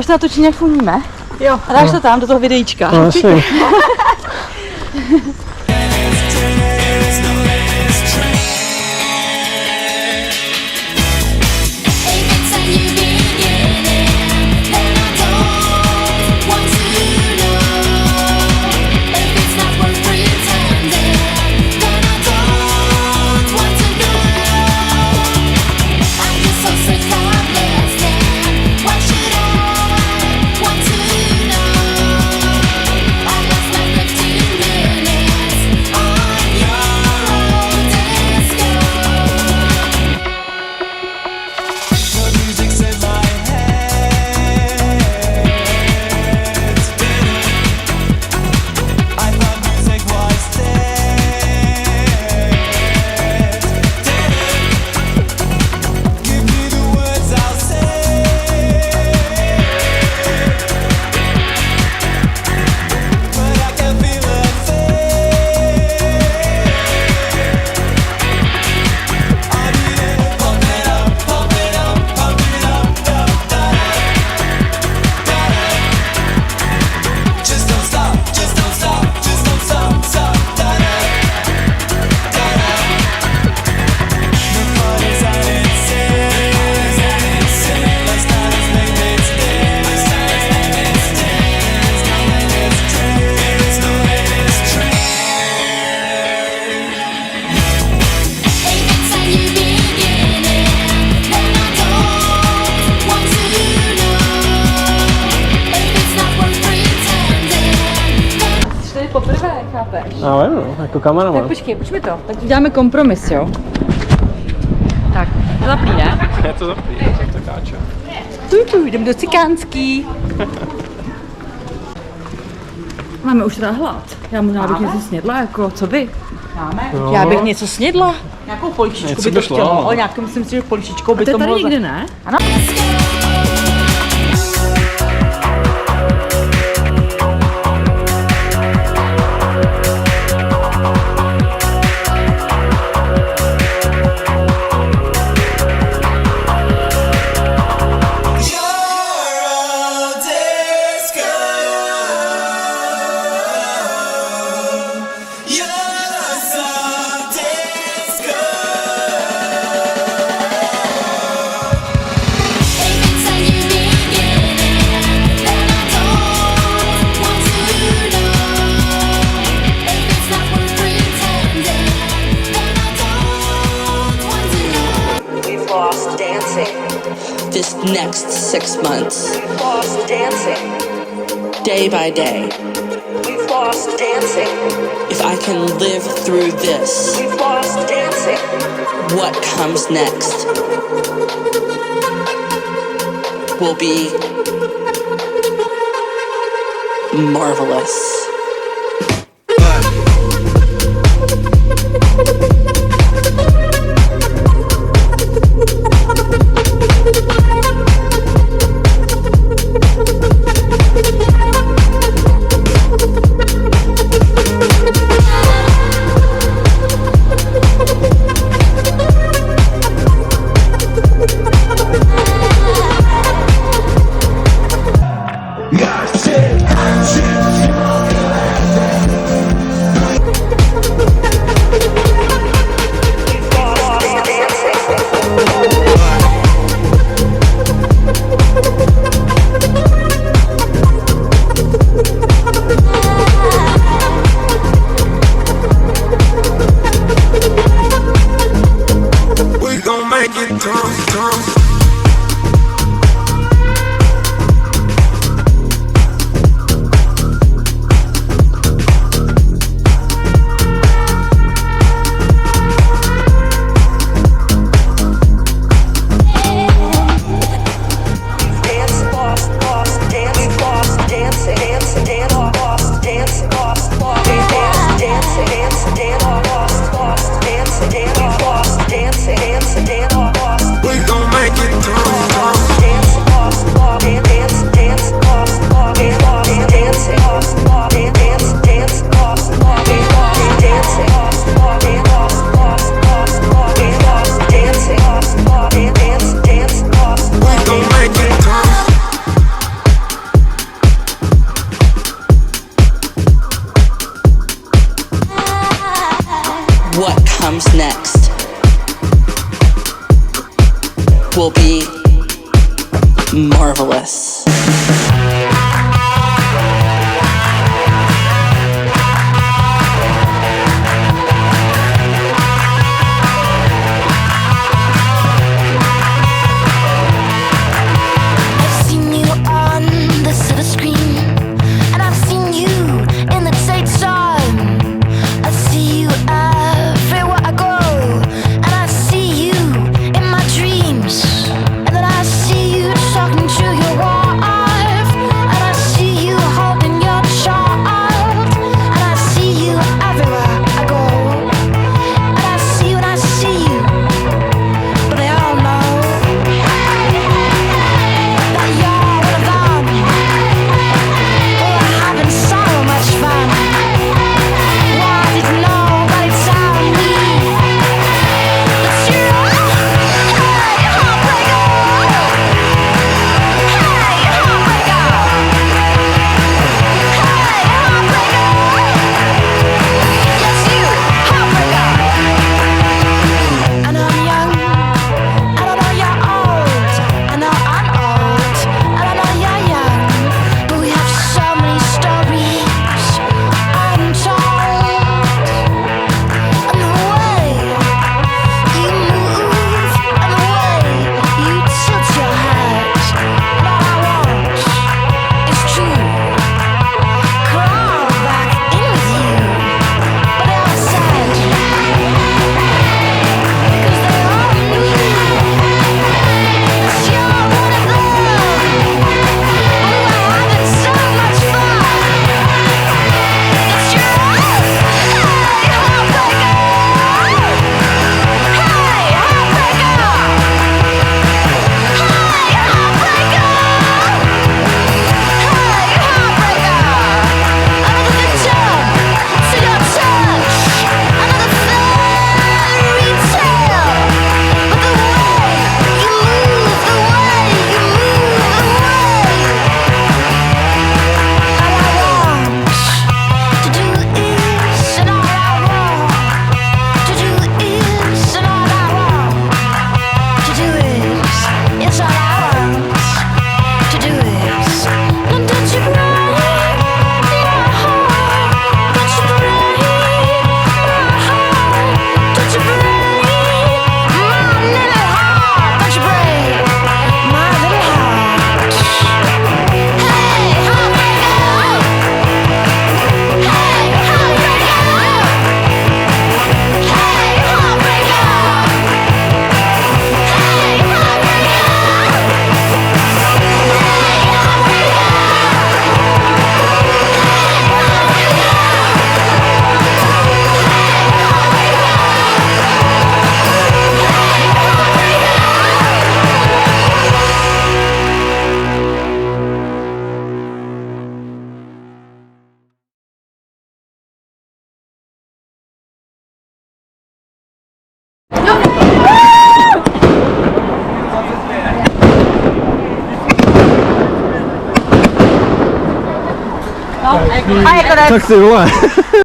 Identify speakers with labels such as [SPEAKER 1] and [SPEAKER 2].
[SPEAKER 1] Máš to natočení, jak fungíme? Jo. A dáš to tam, do toho videíčka.
[SPEAKER 2] No, jasně. Ale no, jako kameraman.
[SPEAKER 1] Tak počkej, pojďme to. Tak uděláme kompromis, jo? Tak, zapí, ne?
[SPEAKER 2] Je to zapí, to káče.
[SPEAKER 1] Jdeme do Cikánský. Máme už teda hlad. Já možná bych něco snědla, jako, co vy? Máme. No. Já bych něco snědla. Nějakou poličičku by to chtělo. Ale nějakou, myslím si, že poličičkou by to mohlo. A to je tady nikdy, ne? Ano.
[SPEAKER 3] This next 6 months. We've lost dancing. Day by day. We've lost dancing. If I can live through this. We've lost dancing. What comes next will be marvelous.
[SPEAKER 4] Yeah, shit.
[SPEAKER 3] will be marvelous.
[SPEAKER 2] Tak si vole.